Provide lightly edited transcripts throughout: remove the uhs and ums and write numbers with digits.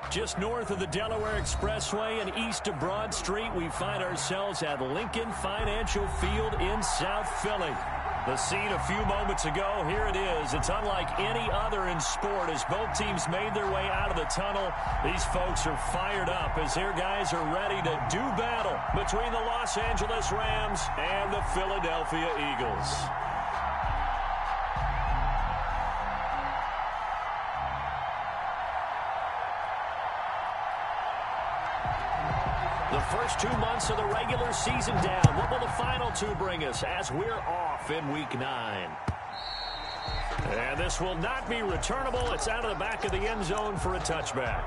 Just north of the Delaware Expressway and east of Broad Street, we find ourselves at Lincoln Financial Field in South Philly. The scene a few moments ago, here it is. It's unlike any other in sport as both teams made their way out of the tunnel. These folks are fired up as their guys are ready to do battle between the Los Angeles Rams and the Philadelphia Eagles. The first 2 months of the regular season down. What will the final two bring us as we're off in Week 9? And this will not be returnable. It's out of the back of the end zone for a touchback.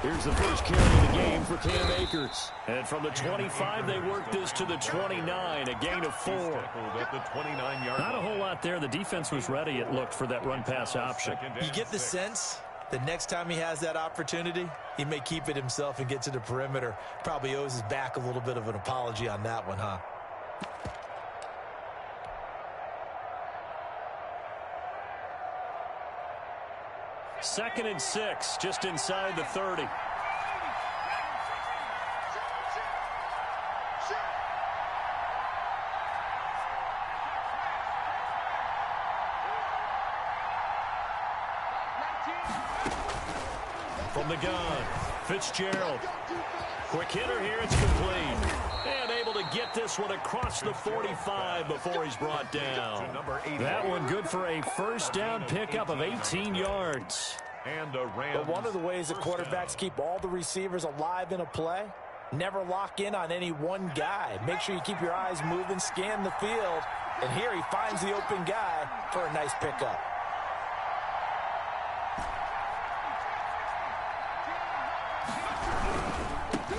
Here's the first carry of the game for Cam Akers. And from the 25, they work this to the 29, a gain of 4. Not a whole lot there. The defense was ready, it looked, for that run-pass option. You get the sense that next time he has that opportunity, he may keep it himself and get to the perimeter. Probably owes his back a little bit of an apology on that one, huh? Second and 6, just inside the 30. From the gun, Fitzgerald. Quick hitter here, it's complete. And able to get this one across the 45 before he's brought down. That one good for a first down pickup of 18 yards. But one of the ways that quarterbacks keep all the receivers alive in a play, never lock in on any one guy. Make sure you keep your eyes moving, scan the field. And here he finds the open guy for a nice pickup.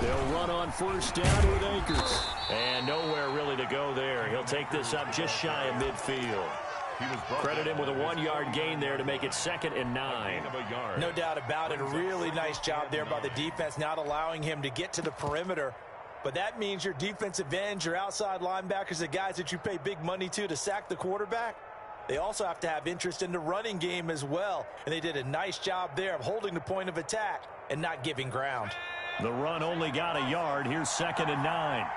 They'll run on first down with Akers. And nowhere really to go there. He'll take this up just shy of midfield. Credit him with a 1-yard gain there to make it 2nd and 9. No doubt about it. A really nice job there by the defense, not allowing him to get to the perimeter. But that means your defensive ends, your outside linebackers, the guys that you pay big money to sack the quarterback, they also have to have interest in the running game as well. And they did a nice job there of holding the point of attack and not giving ground. The run only got a yard. Here's 2nd and 9.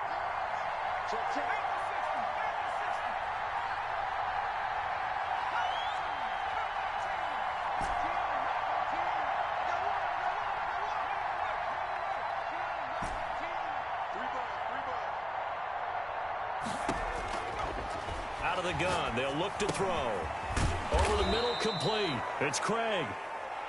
Out of the gun, they'll look to throw. Over the middle, complete. It's Craig.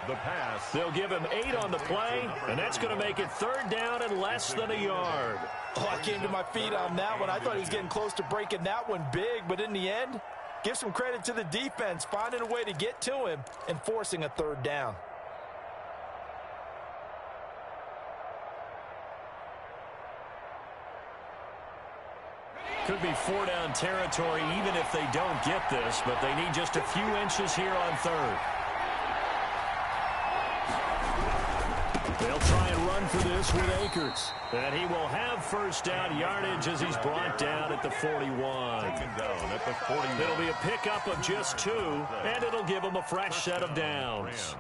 The pass. They'll give him 8 on the play, and that's going to make it 3rd down and less than a yard. Oh, I came to my feet on that one. I thought he was getting close to breaking that one big, but in the end, give some credit to the defense, finding a way to get to him and forcing a 3rd down. Could be 4-down territory even if they don't get this, but they need just a few inches here on 3rd. They'll try and run for this with Akers. And he will have first down yardage as he's brought down at the 41. It'll be a pickup of just 2, and it'll give him a fresh set of downs.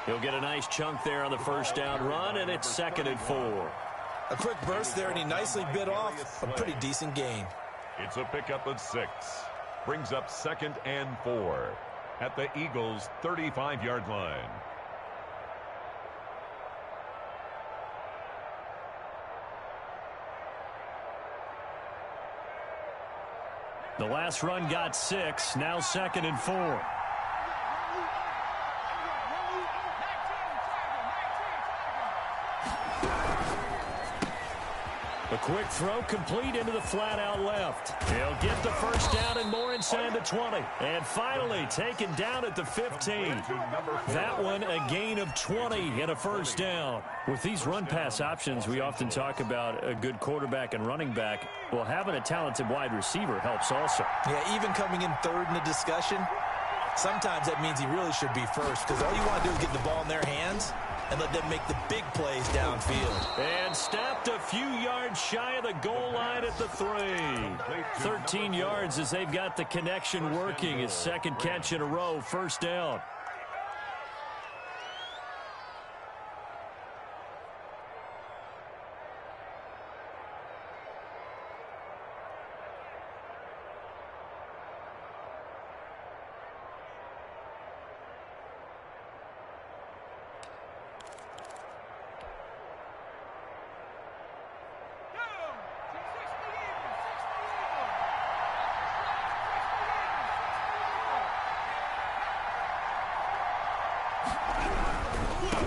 He'll get a nice chunk there on the first down run, and it's 2nd and 4. A quick burst there, and he nicely bit off a pretty decent gain. It's a pickup of 6. Brings up 2nd and 4 at the Eagles' 35-yard line. The last run got 6. Now 2nd and 4. A quick throw complete into the flat out left. He'll get the first down and more inside the 20. And finally taken down at the 15. That one a gain of 20 and a first down. With these run-pass options, we often talk about a good quarterback and running back. Well, having a talented wide receiver helps also. Yeah, even coming in third in the discussion, sometimes that means he really should be first because all you want to do is get the ball in their hands and let them make the big plays downfield. And stopped a few yards shy of the goal line at the 3. 13 yards as they've got the connection working. His second catch in a row, first down.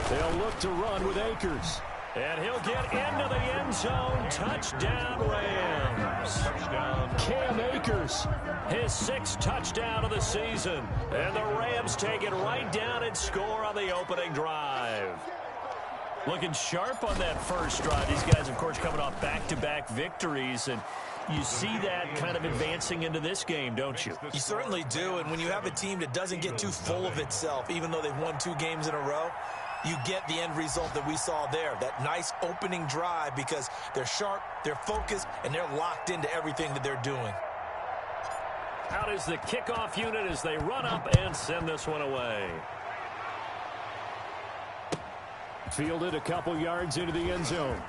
They'll look to run with Akers. And he'll get into the end zone. Touchdown, Rams. Touchdown. Cam Akers, his 6th touchdown of the season. And the Rams take it right down and score on the opening drive. Looking sharp on that first drive. These guys, of course, coming off back-to-back victories. And you see that kind of advancing into this game, don't you? You certainly do. And when you have a team that doesn't get too full of itself, even though they've won 2 games in a row, you get the end result that we saw there, that nice opening drive because they're sharp, they're focused, and they're locked into everything that they're doing. Out is the kickoff unit as they run up and send this one away. Fielded a couple yards into the end zone.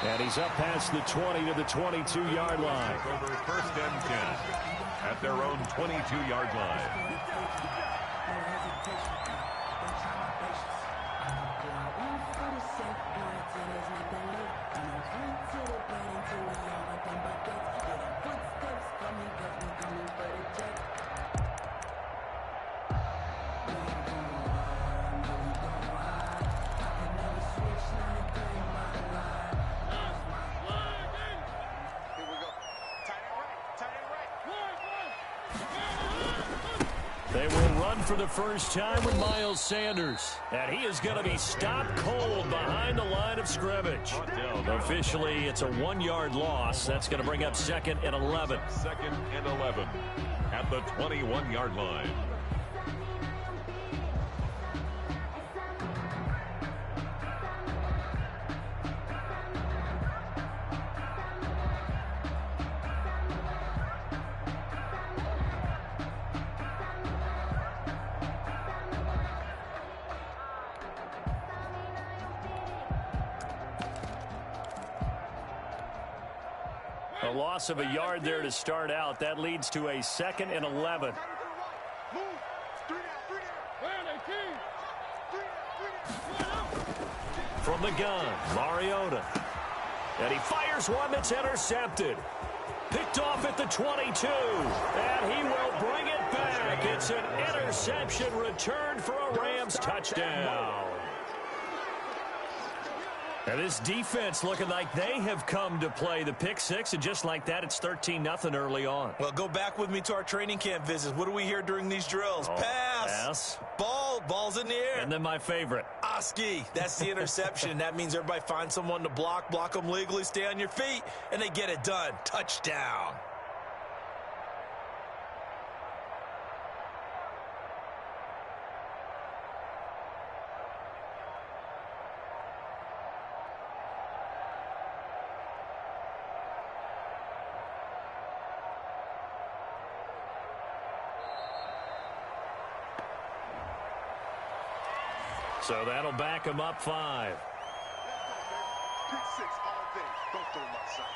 And he's up past the 20 to the 22-yard line. Over 1st and 10 at their own 22-yard line. They will run for the first time with Miles Sanders. And he is going to be stopped cold behind the line of scrimmage. Officially, it's a 1-yard loss. That's going to bring up 2nd and 11. 2nd and 11 at the 21-yard line. A loss of a yard there to start out. That leads to a 2nd and 11. From the gun, Mariota. And he fires one that's intercepted. Picked off at the 22. And he will bring it back. It's an interception return for a Rams touchdown. And this defense looking like they have come to play. The pick 6, and just like that, it's 13-0 early on. Well, go back with me to our training camp visits. What do we hear during these drills? Pass. Ball's in the air. And then my favorite. Oski. That's the interception. That means everybody finds someone to block them legally, stay on your feet, and they get it done. Touchdown. So that'll back him up 5. Pick 6 all day. Don't throw my son.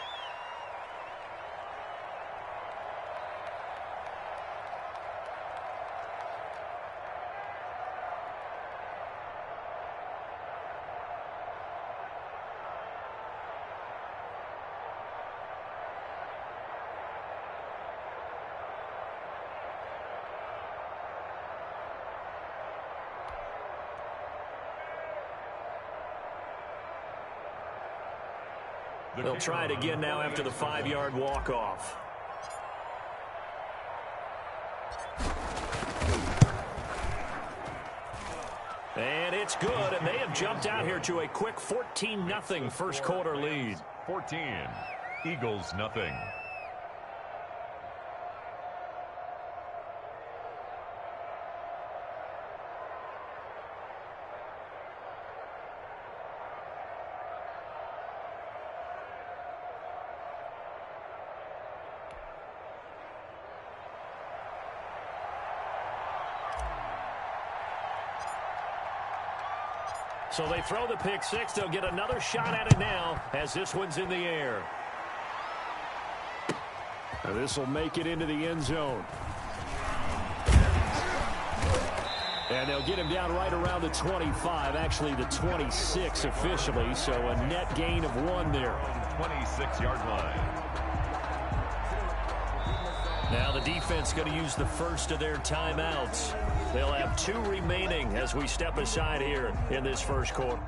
They'll try it again now after the 5-yard walk-off. And it's good, and they have jumped out here to a quick 14-0 first quarter lead. 14, Eagles nothing. So they throw the pick six. They'll get another shot at it now as this one's in the air. This will make it into the end zone. And they'll get him down right around the 25, actually the 26 officially, so a net gain of 1 there. 26-yard line. Now the defense going to use the first of their timeouts. They'll have 2 remaining as we step aside here in this first quarter.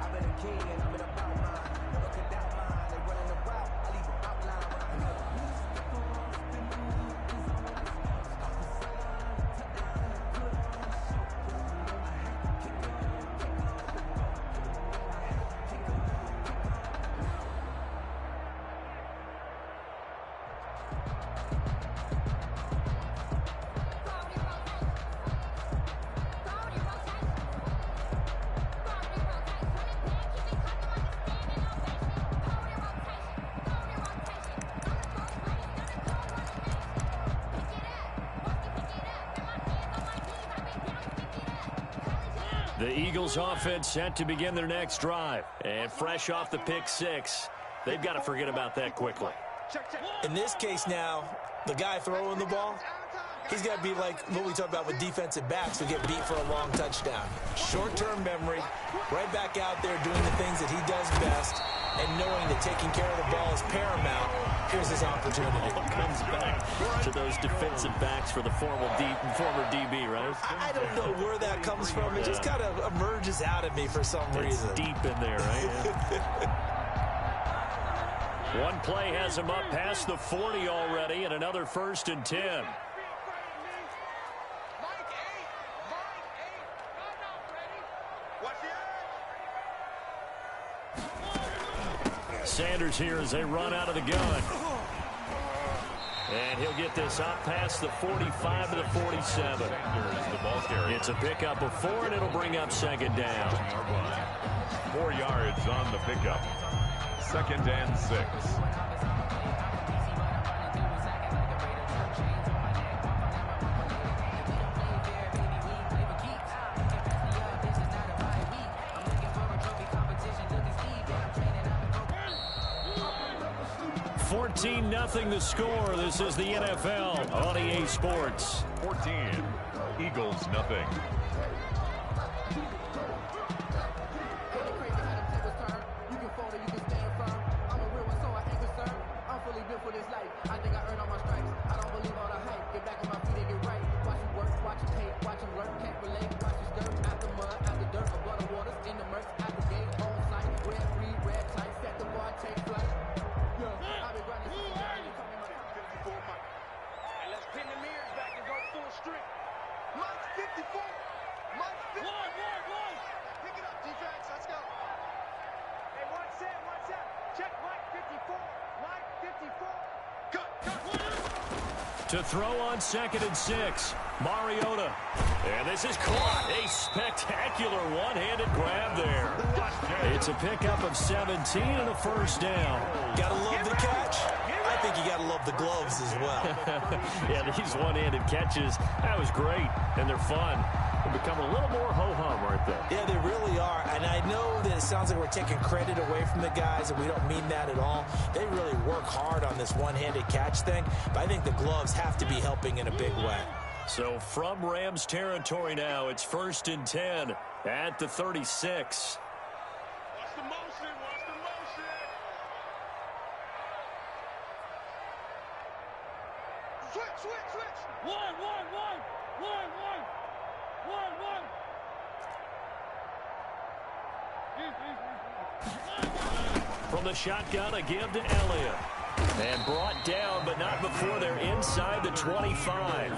I've been a king and I've been about mine. Never could doubt mine. They running the route. I leave an outline when I The Eagles offense set to begin their next drive. And fresh off the pick six, they've got to forget about that quickly. In this case now, the guy throwing the ball, he's got to be like what we talk about with defensive backs who get beat for a long touchdown. Short-term memory, right back out there doing the things that he does best, and knowing that taking care of the ball is paramount. Here's his opportunity. It comes back to those defensive backs for the former DB, right? I don't know where that comes from. It just kind of emerges out of me for some reason. It's deep in there, right? One play has him up past the 40 already, and another 1st and 10. Sanders here as they run out of the gun. And he'll get this up past the 45 to the 47. It's a pickup of 4, and it'll bring up 2nd down. 4 yards on the pickup. 2nd and 6. Nothing the score. This is the NFL on EA Sports. 14, Eagles nothing. I think I earned all my stripes. I don't believe all the hype. Get back on my feet and get right. Watch you work, watch To throw on 2nd and 6. Mariota. And this is caught. A spectacular one-handed grab there. It's a pickup of 17 and a first down. Gotta love the catch. I think you gotta love the gloves as well. Yeah, these one-handed catches, that was great, and they're fun. They become a little more ho-hum, aren't they? Yeah, they really are. And I know that it sounds like we're taking credit away from the guys, and we don't mean that at all. They really work hard on this one-handed catch thing, but I think the gloves have to be helping in a big way. So from Rams territory now, it's 1st and 10 at the 36. Watch the motion. Watch the motion. Switch. One. From the shotgun, a give to Elliott. And brought down, but not before they're inside the 25.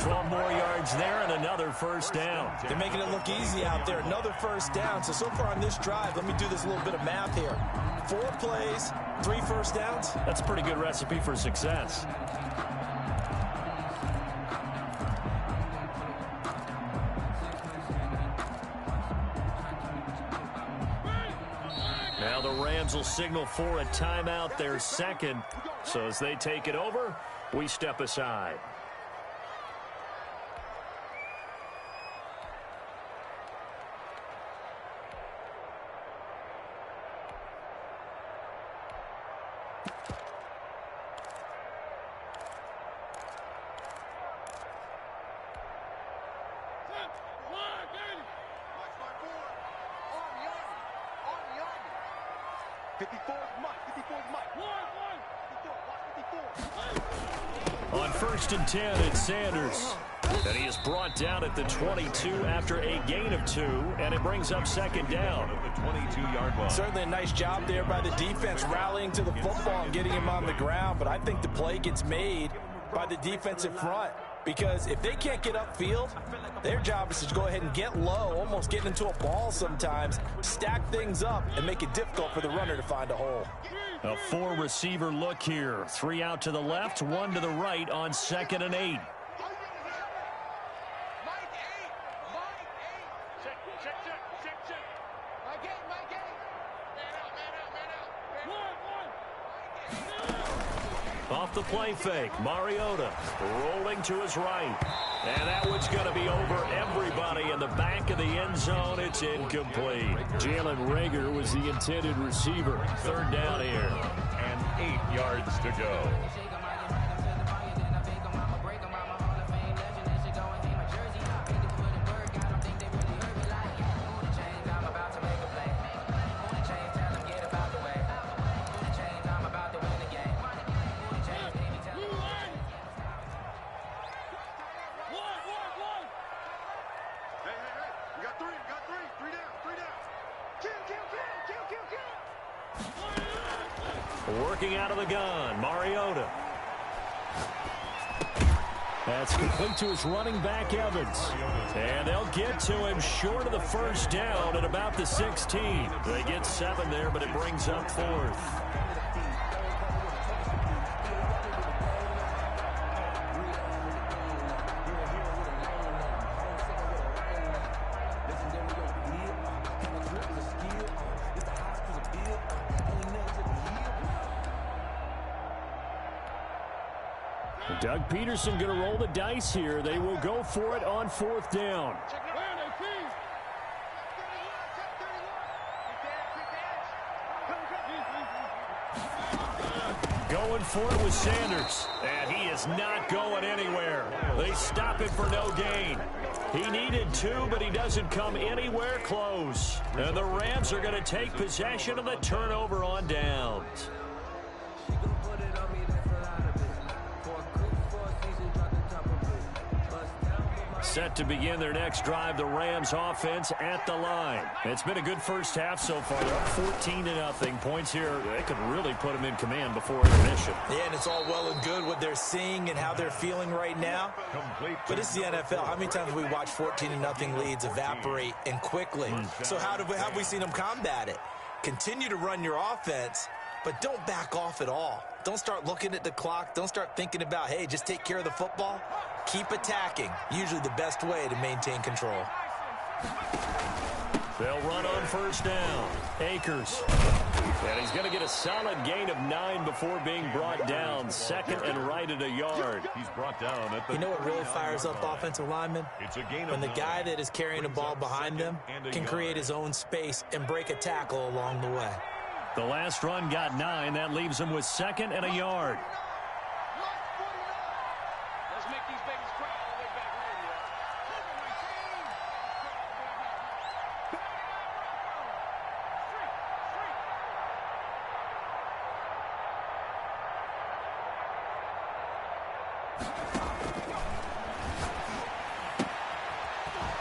12 more yards there and another first down. They're making it look easy out there. Another first down. So far on this drive, let me do this little bit of math here. 4 plays, 3 first downs. That's a pretty good recipe for success. Now the Rams will signal for a timeout, their second. So as they take it over, we step aside. On 1st and 10, it's Sanders. And he is brought down at the 22 after a gain of 2, and it brings up 2nd down. At the 22-yard line. Certainly a nice job there by the defense rallying to the football and getting him on the ground, but I think the play gets made by the defensive front. Because if they can't get upfield, their job is to go ahead and get low, almost getting into a ball sometimes, stack things up, and make it difficult for the runner to find a hole. A 4-receiver look here. 3 out to the left, 1 to the right on 2nd and 8. Off the play fake, Mariota rolling to his right. And that one's going to be over everybody in the back of the end zone. It's incomplete. Jalen Reagor was the intended receiver. 3rd down here. And 8 yards to go. Working out of the gun, Mariota. That's complete to his running back, Evans. And they'll get to him short of the first down at about the 16. They get 7 there, but it brings up 4th. Doug Peterson going to roll the dice here. They will go for it on 4th down. Going for it with Sanders. And he is not going anywhere. They stop him for no gain. He needed 2, but he doesn't come anywhere close. And the Rams are going to take possession of the turnover on downs. Set to begin their next drive, the Rams offense at the line. It's been a good first half so far. They're up 14-0. Points here, they could really put them in command before intermission. Yeah, and it's all well and good what they're seeing and how they're feeling right now. But it's the NFL. How many times have we watched 14-0 leads evaporate and quickly? So how have we seen them combat it? Continue to run your offense but don't back off at all. Don't start looking at the clock. Don't start thinking about, hey, just take care of the football. Keep attacking. Usually the best way to maintain control. They'll run on first down. Akers. And he's going to get a solid gain of 9 before being brought down. Second and right at a yard. He's brought down at the You know what really fires up offensive linemen? It's a gain of When the 9. guy that is carrying the ball behind them can create his own space and break a tackle along the way. The last run got 9. That leaves him with second and a yard. Let's make these babies cry all the way back home, y'all.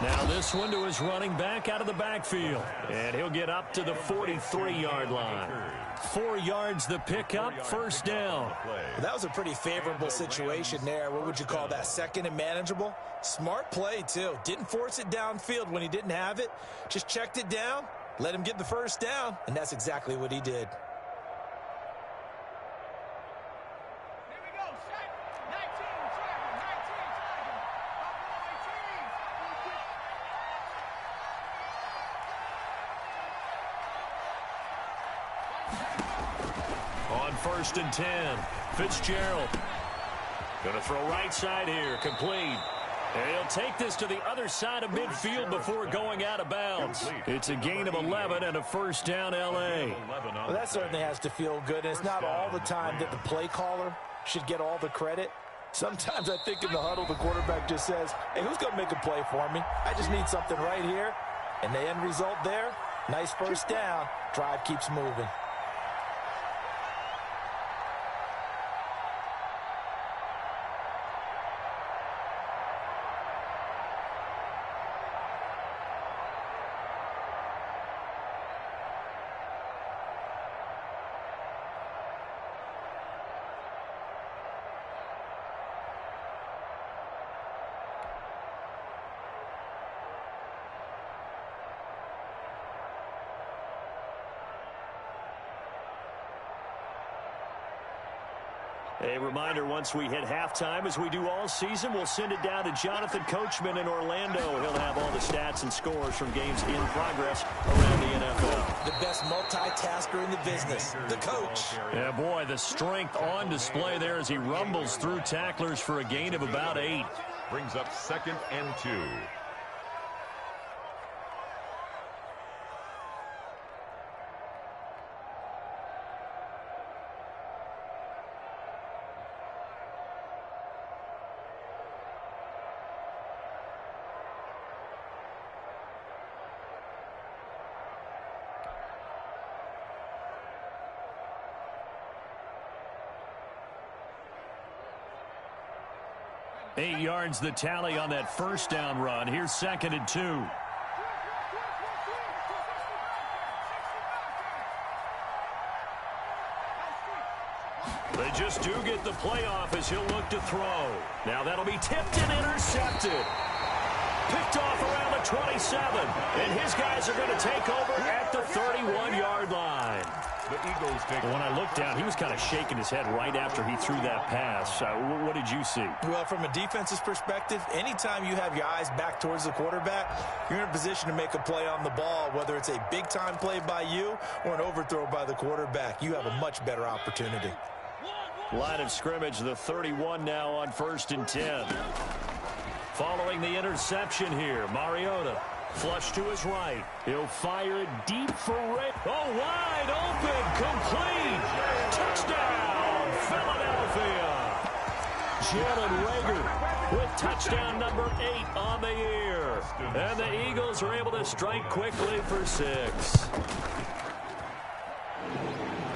Now this one to his running back out of the backfield. And he'll get up to the 43-yard line. 4 yards the pickup, first down. That was a pretty favorable situation there. What would you call that? Second and manageable? Smart play, too. Didn't force it downfield when he didn't have it. Just checked it down, let him get the first down, and that's exactly what he did. Here we go. Set. 19. Tracking. 19. On first and 10, Fitzgerald. Going to throw right side here, complete. And he'll take this to the other side of midfield before going out of bounds. It's a gain of 11 and a first down, L.A. Well, that certainly has to feel good. And it's not all the time that the play caller should get all the credit. Sometimes I think in the huddle, the quarterback just says, hey, who's going to make a play for me? I just need something right here. And the end result there, nice first down. Drive keeps moving. A reminder, once we hit halftime, as we do all season, we'll send it down to Jonathan Coachman in Orlando. He'll have all the stats and scores from games in progress around the NFL. The best multitasker in the business, the coach. Yeah, boy, the strength on display there as he rumbles through tacklers for a gain of about 8. Brings up second and 2. Eight yards the tally on that first down run. Here's second and 2. They just do get the playoff as he'll look to throw. Now that'll be tipped and intercepted. Picked off around the 27. And his guys are going to take over at the 31-yard line. The Eagles take. When I looked down, he was kind of shaking his head right after he threw that pass. What did you see? Well, from a defense's perspective, anytime you have your eyes back towards the quarterback, you're in a position to make a play on the ball, whether it's a big-time play by you or an overthrow by the quarterback. You have a much better opportunity. Line of scrimmage, the 31 now on first and 10. Following the interception here, Mariota. Flush to his right. He'll fire it deep for Rick. Oh, wide open. Complete. Touchdown, Philadelphia. Jalen Reagor with touchdown number 8 on the year. And the Eagles are able to strike quickly for 6.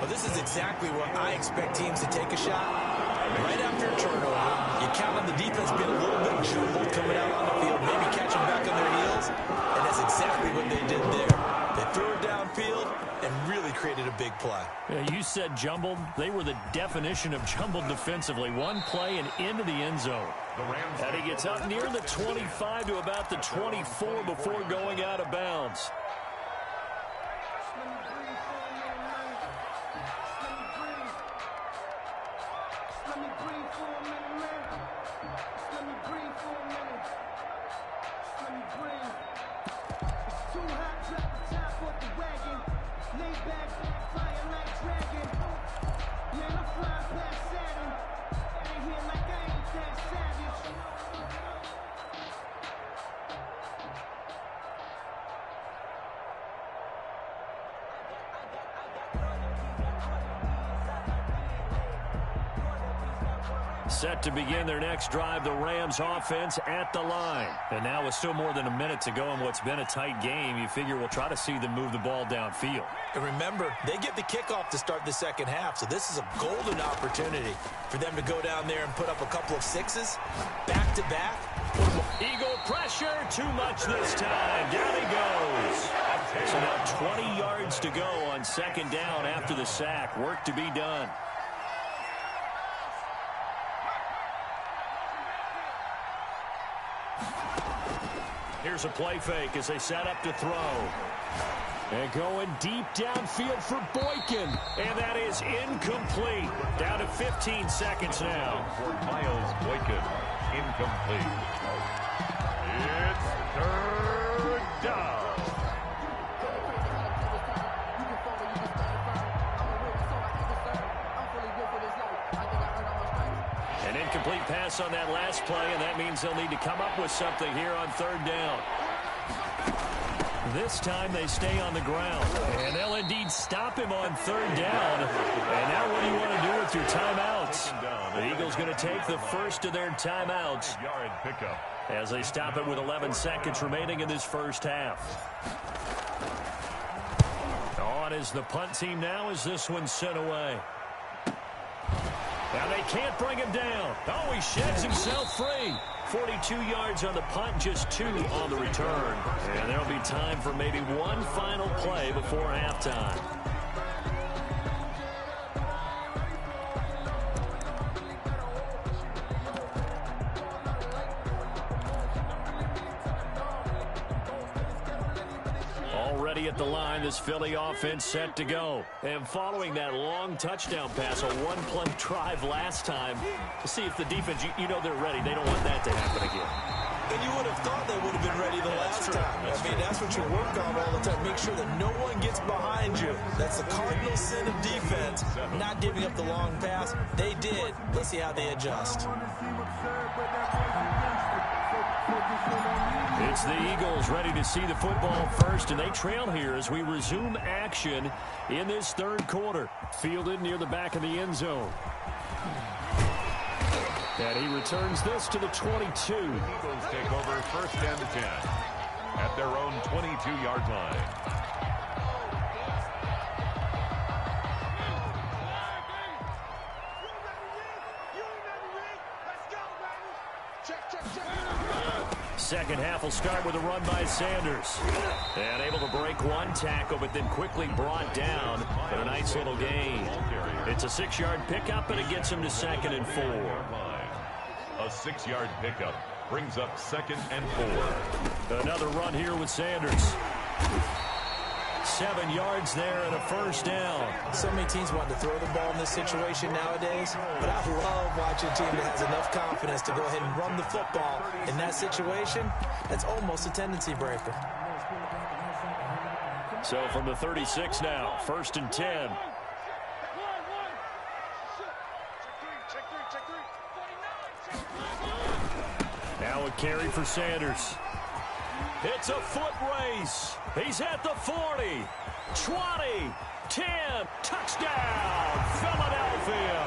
Well, this is exactly where I expect teams to take a shot. Right after a turnover, you count on the defense being a little bit jumbled coming out on the field, maybe catching back on their heels, and that's exactly what they did there. They threw it downfield and really created a big play. Yeah, you said jumbled. They were the definition of jumbled defensively. One play and into the end zone. And he gets up near the 25 to about the 24 before going out of bounds. Set to begin their next drive, the Rams offense at the line. And now with still more than a minute to go in what's been a tight game, you figure we'll try to see them move the ball downfield. And remember, they get the kickoff to start the second half, so this is a golden opportunity for them to go down there and put up a couple of sixes back-to-back. Eagle pressure, too much this time. Down he goes. So now 20 yards to go on second down after the sack. Work to be done. Here's a play fake as they set up to throw. And going deep downfield for Boykin. And that is incomplete. Down to 15 seconds now. For Miles Boykin, incomplete. It's third down. An incomplete pass on that last play, and that means they'll need to come up with something here on third down. This time they stay on the ground, and they'll indeed stop him on third down. And now what do you want to do with your timeouts? The Eagles going to take the first of their timeouts Yard pickup. as they stop it with 11 seconds remaining in this first half. On is the punt team now as this one's sent away. Now they can't bring him down. Oh, he sheds himself free. 42 yards on the punt, just 2 on the return. And there'll be time for maybe one final play before halftime. Already at the line, this Philly offense set to go. And following that long touchdown pass, a one-play drive last time, to see if the defense, you know they're ready. They don't want that to happen again. And you would have thought they would have been ready the last time. I mean, that's what you work on all the time. Make sure that no one gets behind you. That's the cardinal sin of defense, not giving up the long pass. They did. Let's see how they adjust. It's the Eagles ready to see the football first, and they trail here as we resume action in this third quarter. Fielded near the back of the end zone. And he returns this to the 22. Eagles take over first and 10 at their own 22-yard line. Second half will start with a run by Sanders. And able to break one tackle, but then quickly brought down for a nice little gain. It's a 6-yard pickup, and it gets him to 2nd and 4. A 6-yard pickup brings up 2nd and 4. Another run here with Sanders. 7 yards there and a first down. So many teams want to throw the ball in this situation nowadays, but I love watching a team that has enough confidence to go ahead and run the football. In that situation, that's almost a tendency breaker. So from the 36 now, 1st and 10. Now a carry for Sanders. It's a foot race. He's at the 40, 20, 10, touchdown, Philadelphia.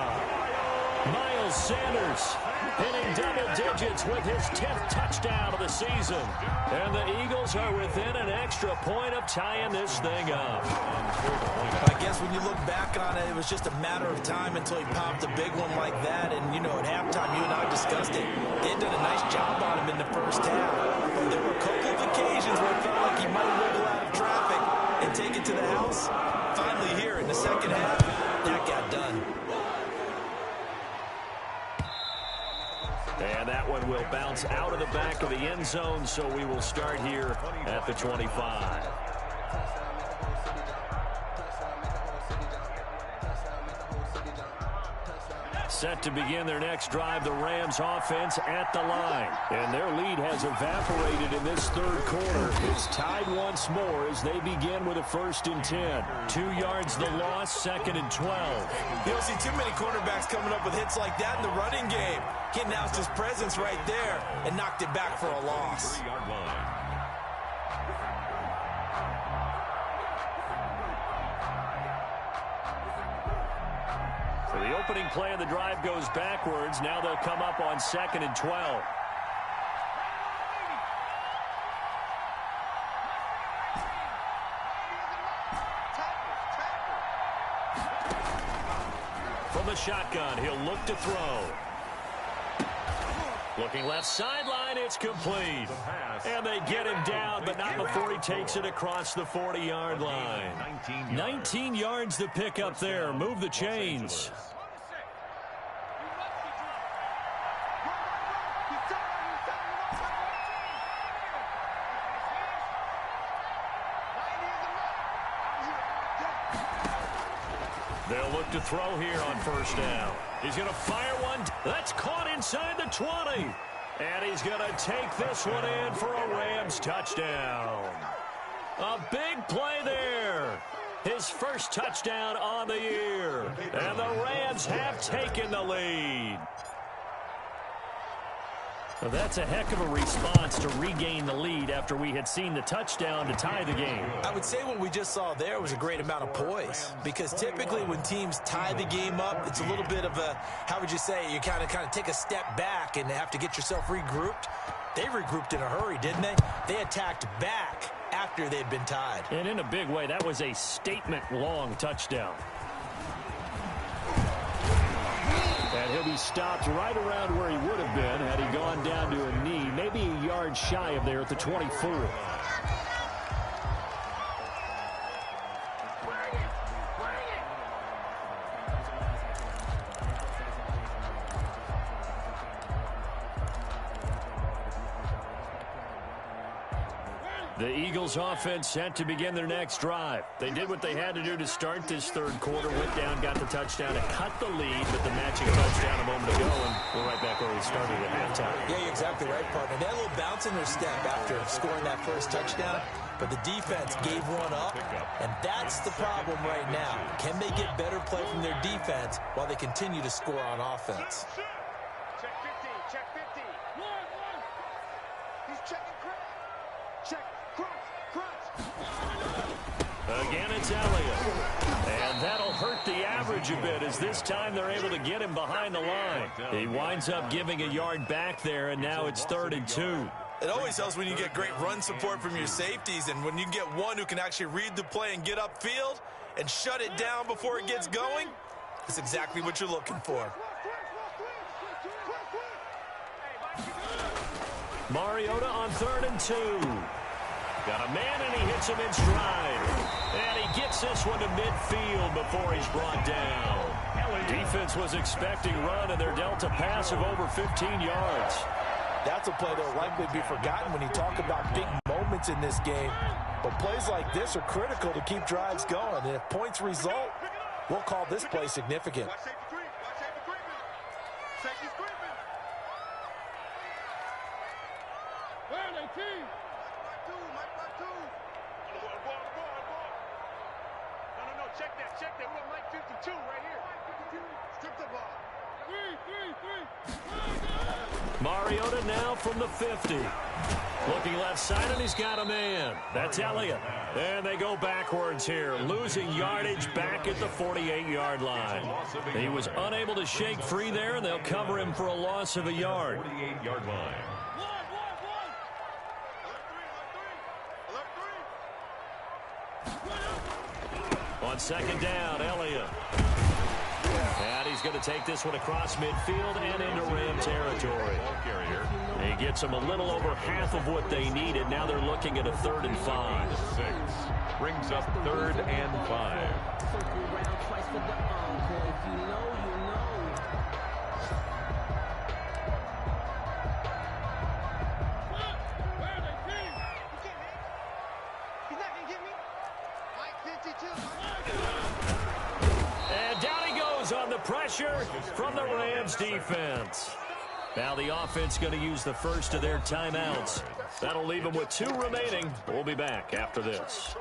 Miles Sanders hitting double digits with his 10th touchdown of the season. And the Eagles are within an extra point of tying this thing up. I guess when you look back on it, it was just a matter of time until he popped a big one like that. And, you know, at halftime, you and I discussed it. They did a nice job on him in the first half. But there were a couple of occasions where it felt like he might wiggle out of traffic and take it to the house. Finally here in the second half, that got done. And that one will bounce out of the back of the end zone, so we will start here at the 25. Set to begin their next drive, the Rams offense at the line. And their lead has evaporated in this third quarter. It's tied once more as they begin with a 1st and 10. 2 yards the loss, 2nd and 12. You don't see too many quarterbacks coming up with hits like that in the running game. He announced his presence right there and knocked it back for a loss. 3-yard line. Well, the opening play of the drive goes backwards. Now they'll come up on 2nd and 12. From the shotgun, he'll look to throw. Looking left sideline, it's complete. And they get him down, but not before he takes it across the 40-yard line. 19 yards to pick up there. Move the chains. They'll look to throw here on 1st down. He's going to fire one. That's caught inside the 20. And he's going to take this one in for a Rams touchdown. A big play there. His first touchdown on the year. And the Rams have taken the lead. Well, that's a heck of a response to regain the lead after we had seen the touchdown to tie the game. I would say what we just saw there was a great amount of poise, because typically when teams tie the game up, it's a little bit of a, how would you say, you kind of take a step back and have to get yourself regrouped. They regrouped in a hurry, didn't they? They attacked back after they'd been tied. And in a big way, that was a statement-long touchdown. And he'll be stopped right around where he would have been had he gone down to a knee, maybe a yard shy of there at the 24. The Eagles offense set to begin their next drive. They did what they had to do to start this 3rd quarter, went down, got the touchdown to cut the lead with the matching touchdown a moment ago, and we're right back where we started at halftime. Yeah, you're exactly right, partner. They had a little bounce in their step after scoring that first touchdown, but the defense gave one up, and that's the problem right now. Can they get better play from their defense while they continue to score on offense? Check 15, check 15. He's checking cross. Check cross. Again, it's Elliott. And that'll hurt the average a bit, as this time they're able to get him behind the line. He winds up giving a yard back there, and now it's 3rd and 2. It always helps when you get great run support from your safeties, and when you get one who can actually read the play and get upfield and shut it down before it gets going, that's exactly what you're looking for. Mariota on 3rd and 2. Got a man, and he hits him in stride. And he gets this one to midfield before he's brought down. Defense was expecting run, and they're dealt a pass of over 15 yards. That's a play that will likely be forgotten when you talk about big moments in this game. But plays like this are critical to keep drives going. And if points result, we'll call this play significant. Watch safety creep. Watch safety creeping. Safety's creeping. Where are they, team? Mike by two. On the ball. No. Check that. We want Mike 52 right here. Strip the ball. Three. Mariota now from the 50. Looking left side, and he's got a man. That's Elliott. And they go backwards here, losing yardage back at the 48-yard line. He was unable to shake free there, and they'll cover him for a loss of a yard. 48-yard line. On 2nd down, Elliott. And he's going to take this one across midfield and into Ram territory. He gets them a little over half of what they needed. Now they're looking at a 3rd and 5. 6 brings up 3rd and 5. And down he goes on the pressure from the Rams defense. Now the offense going to use the first of their timeouts. That'll leave them with 2 remaining. We'll be back after this.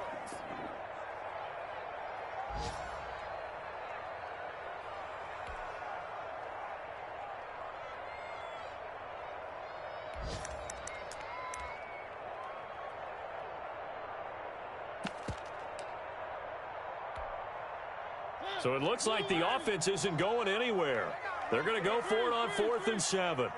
So it looks like the offense isn't going anywhere. They're going to go for it on 4th and 7.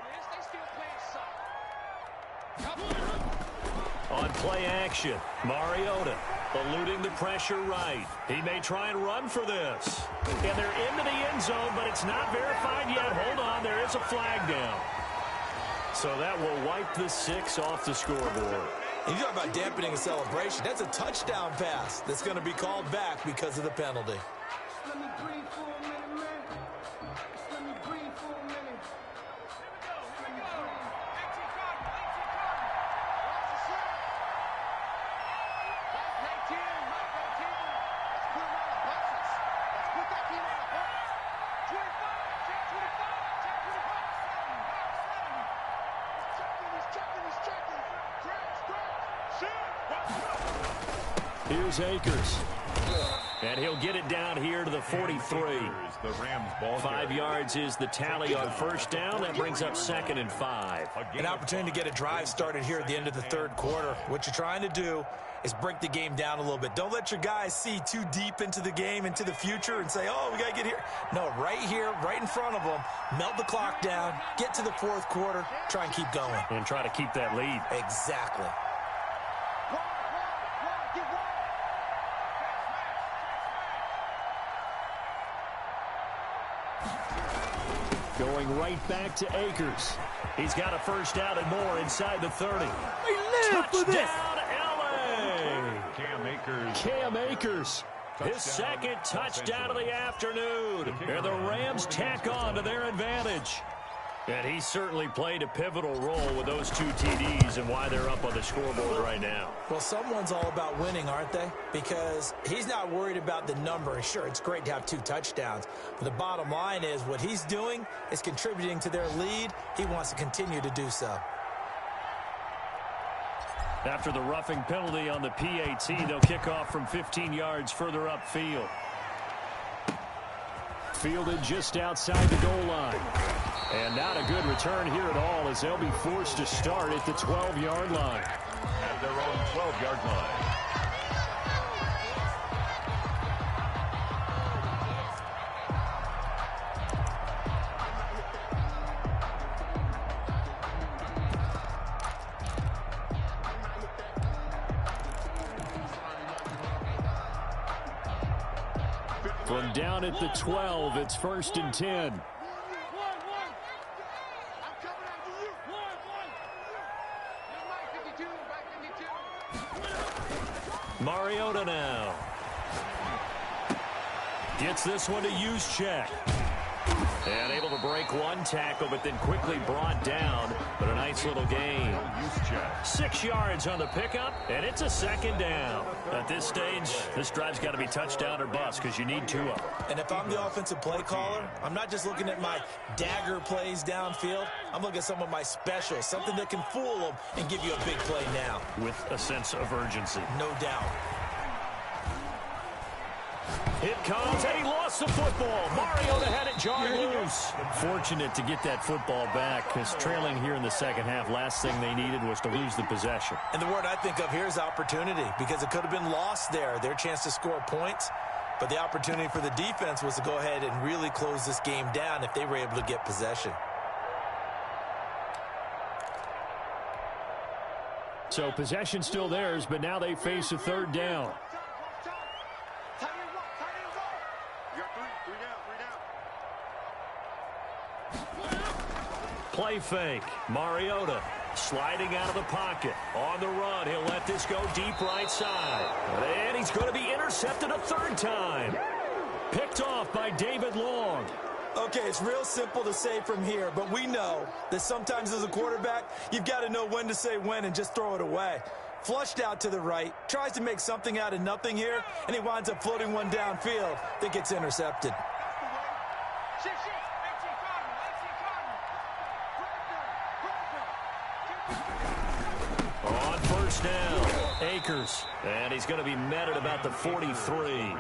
On play action, Mariota eluding the pressure right. He may try and run for this. And they're into the end zone, but it's not verified yet. Hold on, there is a flag down. So that will wipe the 6 off the scoreboard. You talk about dampening a celebration. That's a touchdown pass that's going to be called back because of the penalty. Let me breathe for a minute, man. Let me breathe for a minute. Let me breathe. Here's Akers. And he'll get it down here to the 43. The Rams ball 5 yards is the tally on first down. That brings up 2nd and 5. An opportunity to get a drive started here at the end of the 3rd quarter. What you're trying to do is break the game down a little bit. Don't let your guys see too deep into the game, into the future, and say, oh, we got to get here. No, right here, right in front of them, melt the clock down, get to the 4th quarter, try and keep going. And try to keep that lead. Exactly. Going right back to Akers. He's got a first down and more inside the 30. Touchdown, LA! Cam Akers. His second touchdown of the afternoon. And the Rams tack on to their advantage. And he certainly played a pivotal role with those 2 TDs and why they're up on the scoreboard right now. Well, someone's all about winning, aren't they? Because he's not worried about the number. Sure, it's great to have 2 touchdowns. But the bottom line is what he's doing is contributing to their lead. He wants to continue to do so. After the roughing penalty on the PAT, they'll kick off from 15 yards further upfield. Fielded just outside the goal line. And not a good return here at all as they'll be forced to start at the 12-yard line. At their own 12-yard line. From down at the 12, it's 1st and 10. Mariota now. Gets this one to Juszczyk. And able to break one tackle, but then quickly brought down. But a nice little gain. 6 yards on the pickup, and it's a 2nd down. At this stage, this drive's got to be touchdown or bust because you need 2 of them. And if I'm the offensive play caller, I'm not just looking at my dagger plays downfield. I'm looking at some of my specials, something that can fool them and give you a big play now. With a sense of urgency. No doubt. It comes, and he lost the football. Mariota had it jarred loose. Fortunate to get that football back because trailing here in the second half, last thing they needed was to lose the possession. And the word I think of here is opportunity because it could have been lost there, their chance to score points. But the opportunity for the defense was to go ahead and really close this game down if they were able to get possession. So possession still theirs, but now they face a 3rd down. Play fake. Mariota sliding out of the pocket. On the run. He'll let this go deep right side. And he's going to be intercepted a 3rd time. Picked off by David Long. Okay, it's real simple to say from here, but we know that sometimes as a quarterback, you've got to know when to say when and just throw it away. Flushed out to the right, tries to make something out of nothing here, and he winds up floating one downfield that gets intercepted. On first down, Akers, and he's going to be met at about the 43.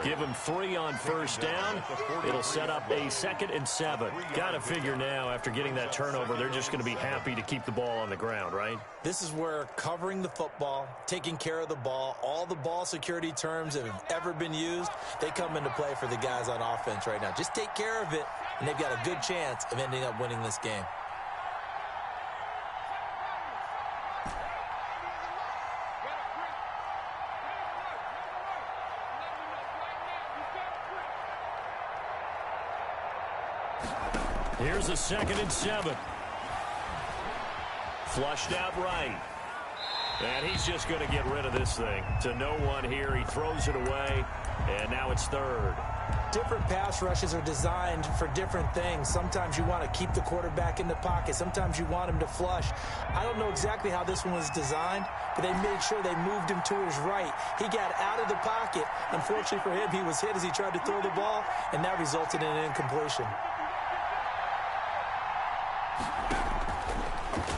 Give him 3 on first down. It'll set up a 2nd and 7. Got to figure now, after getting that turnover, they're just going to be happy to keep the ball on the ground, right? This is where covering the football, taking care of the ball, all the ball security terms that have ever been used, they come into play for the guys on offense right now. Just take care of it, and they've got a good chance of ending up winning this game. Here's a 2nd and 7. Flushed out right. And he's just going to get rid of this thing. To no one here. He throws it away, and now it's 3rd. Different pass rushes are designed for different things. Sometimes you want to keep the quarterback in the pocket. Sometimes you want him to flush. I don't know exactly how this one was designed, but they made sure they moved him to his right. He got out of the pocket. Unfortunately for him, he was hit as he tried to throw the ball, and that resulted in an incompletion.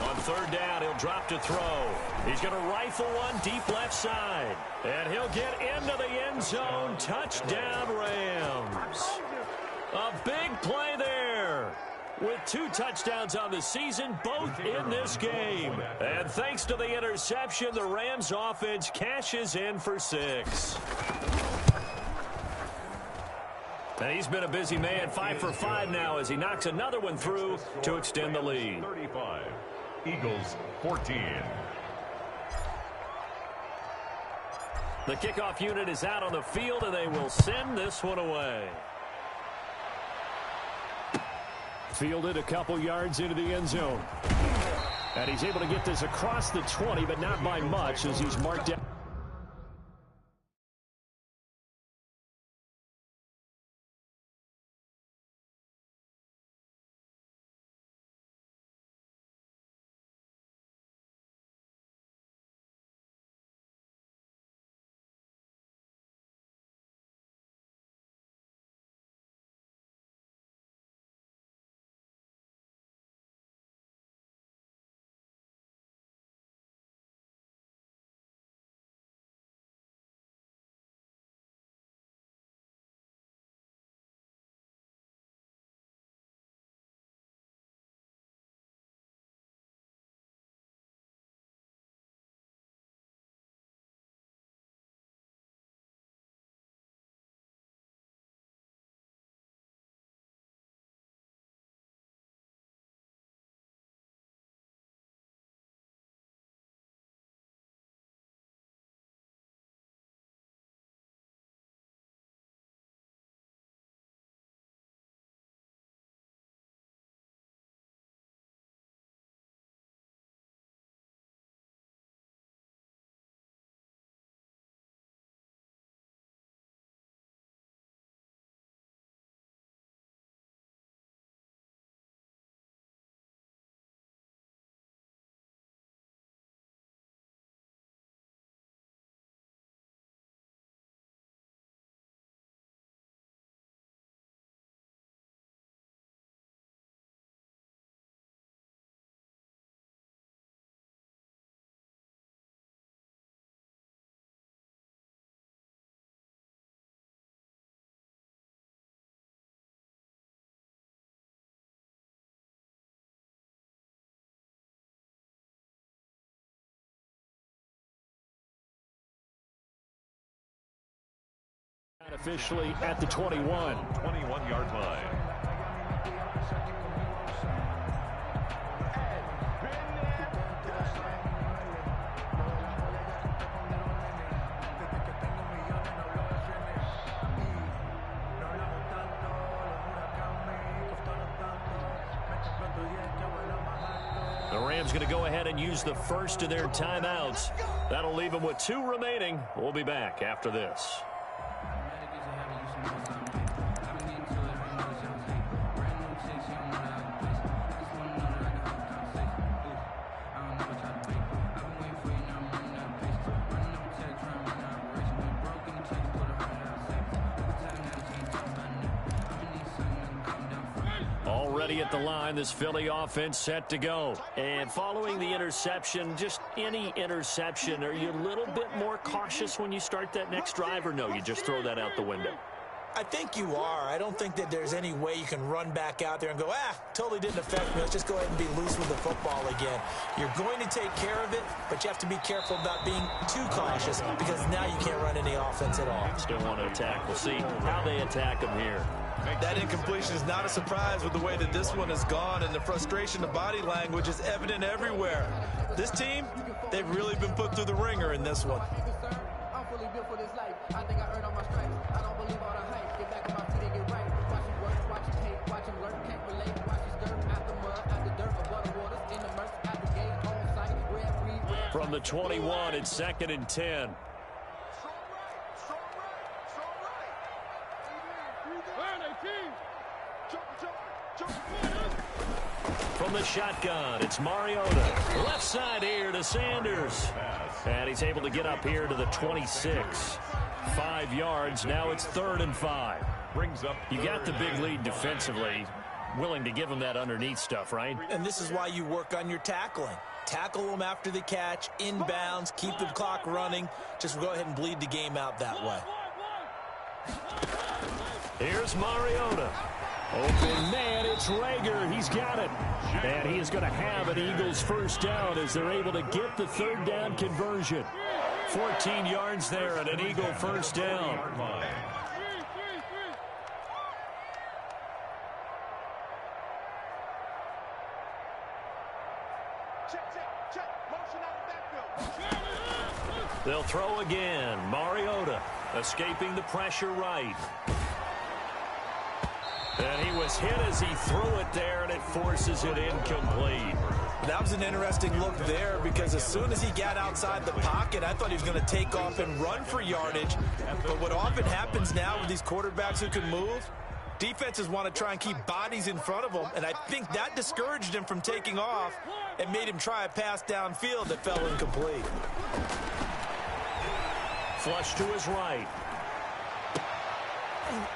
On 3rd down, he'll drop to throw. He's going to rifle one deep left side. And he'll get into the end zone. Touchdown, Rams. A big play there. With 2 touchdowns on the season, both in this game. And thanks to the interception, the Rams offense cashes in for 6. And he's been a busy man, 5 for 5 now as he knocks another one through to extend the lead. 35, Eagles 14. The kickoff unit is out on the field, and they will send this one away. Fielded a couple yards into the end zone. And he's able to get this across the 20, but not by much as he's marked down. Officially at the 21. 21-yard line. The Rams going to go ahead and use the first of their timeouts. That'll leave them with 2 remaining. We'll be back after this. ready at the line. This Philly offense set to go. And following the interception, just any interception, are you a little bit more cautious when you start that next drive, or no, you just throw that out the window? I think you are. I don't think that there's any way you can run back out there and go, totally didn't affect me. Let's just go ahead and be loose with the football again. You're going to take care of it, but you have to be careful about being too cautious because now you can't run any offense at all. Still want to attack. We'll see how they attack them here. That incompletion is not a surprise with the way that this one has gone, and the frustration, the body language is evident everywhere. This team, they've really been put through the ringer in this one. I'm fully built for this life. I think I earned all my stripes. I don't believe all the hype. Get back on my feet and get right. Watch him work, watch him hate, watch him learn, can't relate. Watch him stir out the mud, out the dirt, above the waters, in the murk, out the gate, on site, red, free, red. From the 21, it's 2nd and 10. Strong right, strong right, strong right. Where they team? Jump, From the shotgun, it's Mariota. Left side here to Sanders. And he's able to get up here to the 26. 5 yards. Now it's 3rd and 5. Brings up. You got the big lead defensively. Willing to give him that underneath stuff, right? And this is why you work on your tackling. Tackle them after the catch, inbounds, keep the clock running. Just go ahead and bleed the game out that way. Here's Mariota. Open man, it's Rager. He's got it. And he is going to have an Eagles first down as they're able to get the 3rd down conversion. 14 yards there and an Eagle first down. They'll throw again. Mariota escaping the pressure right. And he was hit as he threw it there, and it forces it incomplete. That was an interesting look there because as soon as he got outside the pocket, I thought he was going to take off and run for yardage. But what often happens now with these quarterbacks who can move, defenses want to try and keep bodies in front of them, and I think that discouraged him from taking off and made him try a pass downfield that fell incomplete. Flush to his right.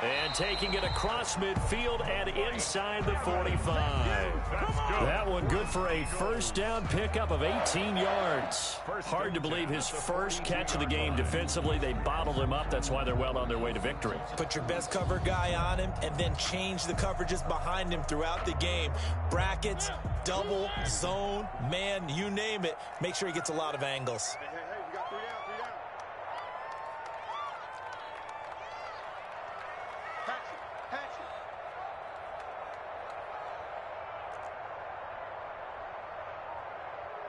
And taking it across midfield and inside the 45. That one good for a first down pickup of 18 yards. Hard to believe his first catch of the game defensively. They bottled him up. That's why they're well on their way to victory. Put your best cover guy on him and then change the coverages behind him throughout the game. Brackets, double, zone, man, you name it. Make sure he gets a lot of angles. Hey, we got 3 down, 3 down. Hatch it.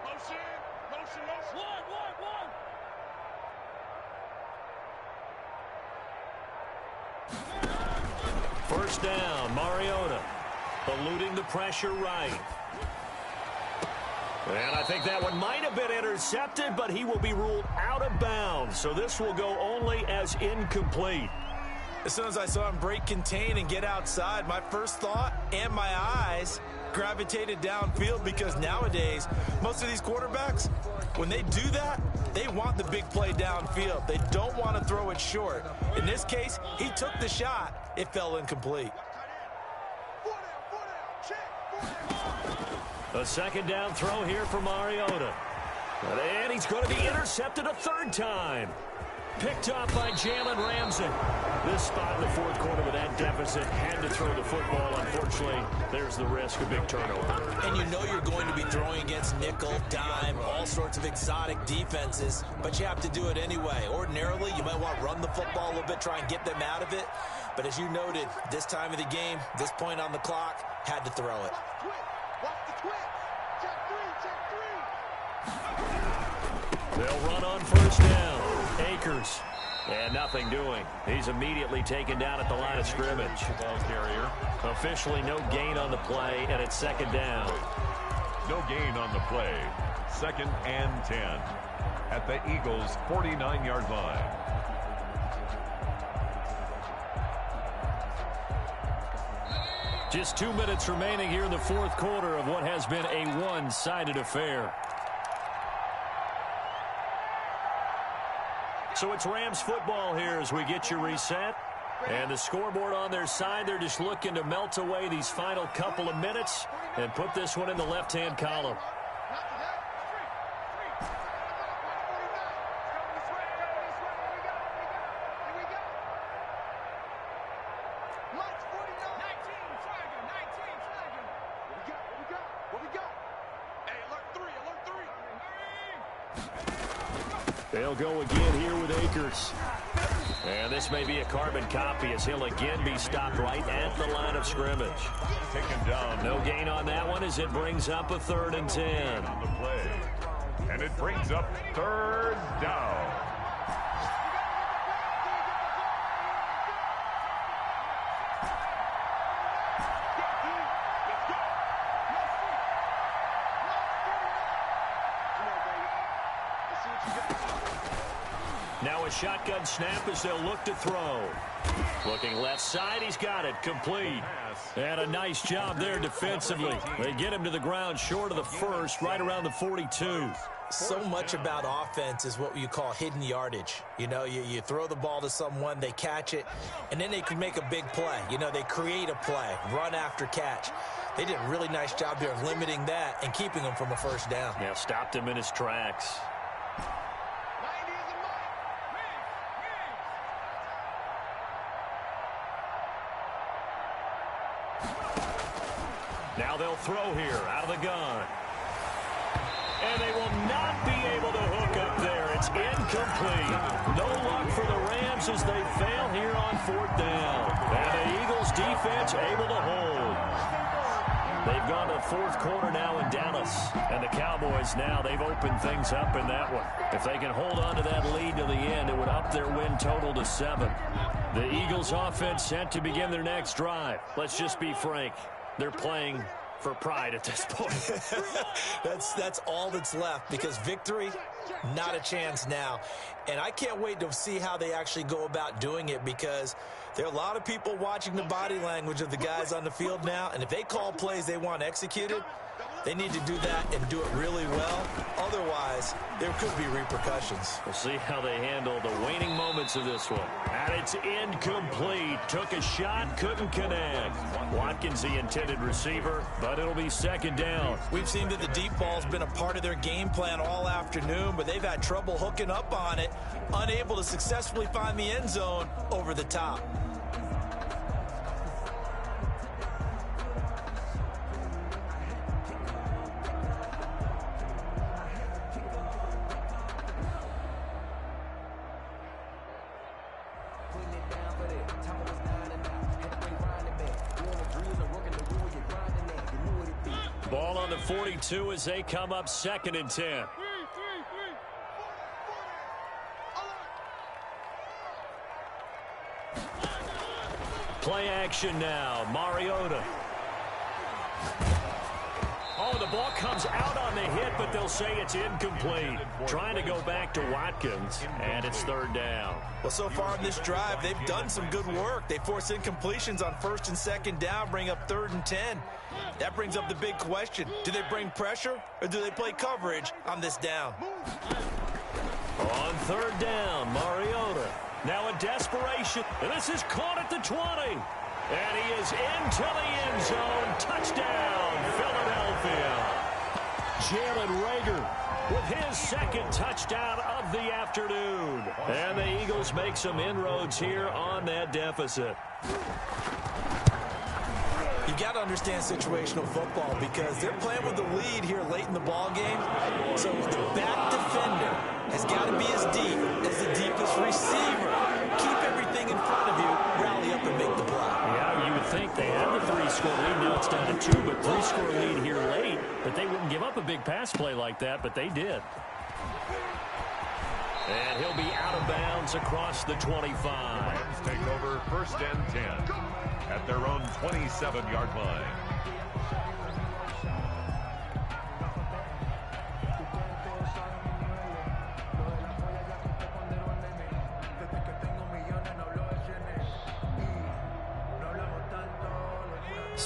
Motion. One. First down, Mariota. Eluding the pressure right. And I think that one might have been intercepted, but he will be ruled out of bounds. So this will go only as incomplete. As soon as I saw him break contain and get outside, my first thought and my eyes gravitated downfield because nowadays, most of these quarterbacks, when they do that, they want the big play downfield. They don't want to throw it short. In this case, he took the shot. It fell incomplete. A second down throw here for Mariota. And he's going to be intercepted a 3rd time. Picked off by Jalen Ramsey. This spot in the 4th quarter with that deficit had to throw the football. Unfortunately, there's the risk of big turnover. And you know you're going to be throwing against nickel, dime, all sorts of exotic defenses, but you have to do it anyway. Ordinarily, you might want to run the football a little bit, try and get them out of it. But as you noted, this time of the game, this point on the clock, had to throw it. Watch the twitch. Check 3. They'll run on first down. Akers. And nothing doing. He's immediately taken down at the line of scrimmage. Ball carrier. Officially no gain on the play, and it's 2nd down. No gain on the play. 2nd and 10 at the Eagles' 49-yard line. Just 2 minutes remaining here in the 4th quarter of what has been a one-sided affair. So it's Rams football here as we get you reset. And the scoreboard on their side, they're just looking to melt away these final couple of minutes and put this one in the left-hand column. They'll go again here with Akers. And this may be a carbon copy as he'll again be stopped right at the line of scrimmage. Taken down. No gain on that one as it brings up a 3rd and 10. On the play. And it brings up 3rd down. Now a shotgun snap as they'll look to throw. Looking left side, he's got it, complete. And a nice job there defensively. They get him to the ground short of the first, right around the 42. So much about offense is what you call hidden yardage. You know, you throw the ball to someone, they catch it, and then they can make a big play. You know, they create a play, run after catch. They did a really nice job there of limiting that and keeping him from a first down. Yeah, stopped him in his tracks. Now they'll throw here out of the gun. And they will not be able to hook up there. It's incomplete. No luck for the Rams as they fail here on 4th down. And the Eagles defense able to hold. They've gone to the 4th quarter now in Dallas. And the Cowboys now, they've opened things up in that one. If they can hold on to that lead to the end, it would up their win total to 7. The Eagles offense set to begin their next drive. Let's just be frank. They're playing for pride at this point. That's all that's left, because victory, not a chance now. And I can't wait to see how they actually go about doing it, because there are a lot of people watching the body language of the guys on the field now, and if they call plays they want executed, they need to do that and do it really well. Otherwise, there could be repercussions. We'll see how they handle the waning moments of this one. And it's incomplete. Took a shot, couldn't connect. Watkins the intended receiver, but it'll be 2nd down. We've seen that the deep ball's been a part of their game plan all afternoon, but they've had trouble hooking up on it, unable to successfully find the end zone over the top. Ball on the 42 as they come up 2nd and 10. Play action now. Mariota. Oh, the ball comes out on the hit, but they'll say it's incomplete. Trying to go back to Watkins, and it's 3rd down. Well, so far in this drive, they've done some good work. They force incompletions on 1st and 2nd down, bring up 3rd and 10. That brings up the big question. Do they bring pressure, or do they play coverage on this down? On 3rd down, Mariota. Now a desperation, and this is caught at the 20. And he is into the end zone. Touchdown, Philadelphia. Jalen Reagor with his 2nd touchdown of the afternoon. And the Eagles make some inroads here on that deficit. You got to understand situational football, because they're playing with the lead here late in the ball game. So the back defender has got to be as deep as the deepest receiver. Keep everything in front of you, rally up and make the play. Yeah, you would think they had the 3-score lead. Now it's down to 2, but 3-score lead here late. But they wouldn't give up a big pass play like that, but they did. And he'll be out of bounds across the 25. Rams take over 1st and 10 at their own 27-yard line.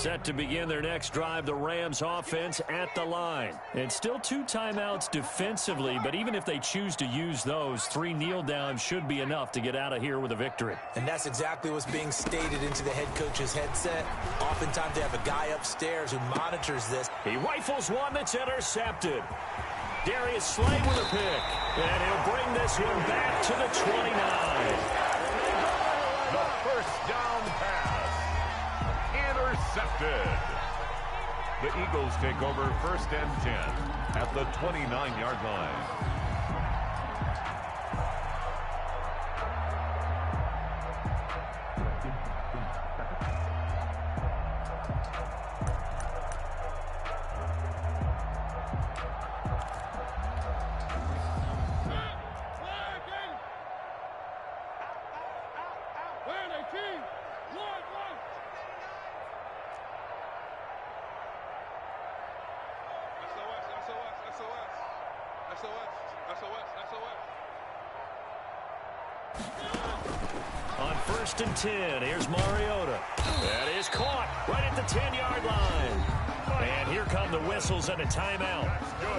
Set to begin their next drive, the Rams offense at the line. And still 2 timeouts defensively, but even if they choose to use those, 3 kneel downs should be enough to get out of here with a victory. And that's exactly what's being stated into the head coach's headset. Oftentimes they have a guy upstairs who monitors this. He rifles one that's intercepted. Darius Slay with a pick. And he'll bring this one back to the 29. The first down pass. Intercepted. The Eagles take over 1st and 10 at the 29-yard line. On 1st and 10, here's Mariota. That is caught right at the 10-yard line. And here come the whistles and a timeout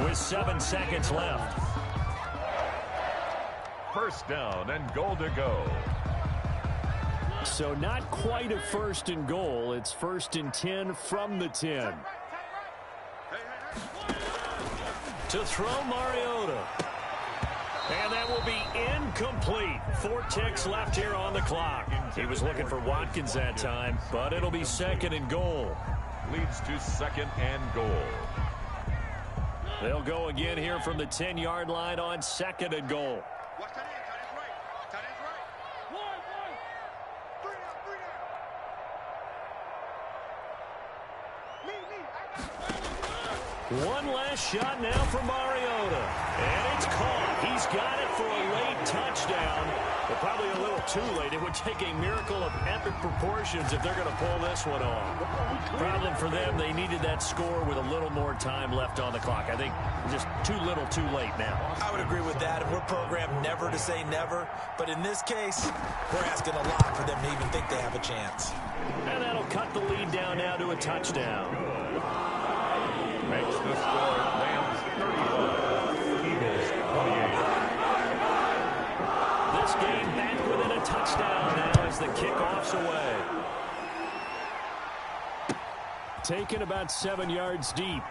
with 7 seconds left. 1st down and goal to go. So not quite a 1st and goal. It's 1st and 10 from the 10. To throw Mariota. And that will be incomplete. 4 ticks left here on the clock. He was looking for Watkins that time, but it'll be 2nd and goal. Leads to 2nd and goal. They'll go again here from the 10-yard line on 2nd and goal. One last shot now for Mariota. And it's caught. He's got it for a late touchdown. But probably a little too late. It would take a miracle of epic proportions if they're going to pull this one off. Problem for them, they needed that score with a little more time left on the clock. I think just too little too late now. I would agree with that. And we're programmed never to say never. But in this case, we're asking a lot for them to even think they have a chance. And that'll cut the lead down now to a touchdown. Makes the score Rams 35, Eagles 28. This game back within a touchdown now as the kickoff's away. Taken about 7 yards deep.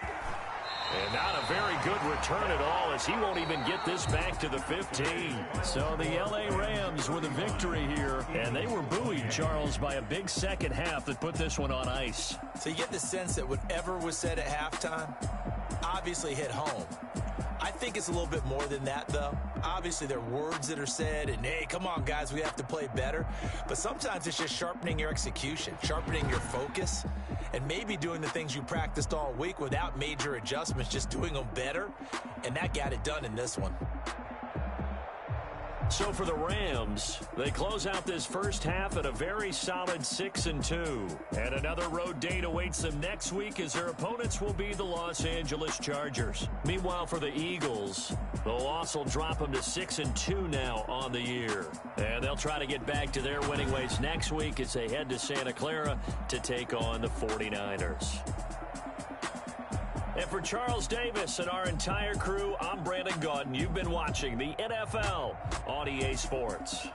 And not a very good return at all as he won't even get this back to the 15. So the L.A. Rams with a victory here. And they were buoyed, Charles, by a big second half that put this one on ice. So you get the sense that whatever was said at halftime obviously hit home. I think it's a little bit more than that, though. Obviously, there are words that are said, and, hey, come on, guys, we have to play better. But sometimes it's just sharpening your execution, sharpening your focus, and maybe doing the things you practiced all week without major adjustments, just doing them better, and that got it done in this one. So for the Rams, they close out this first half at a very solid 6-2. And another road date awaits them next week as their opponents will be the Los Angeles Chargers. Meanwhile, for the Eagles, the loss will drop them to 6-2 now on the year. And they'll try to get back to their winning ways next week as they head to Santa Clara to take on the 49ers. And for Charles Davis and our entire crew, I'm Brandon Gaudin. You've been watching the NFL on EA Sports.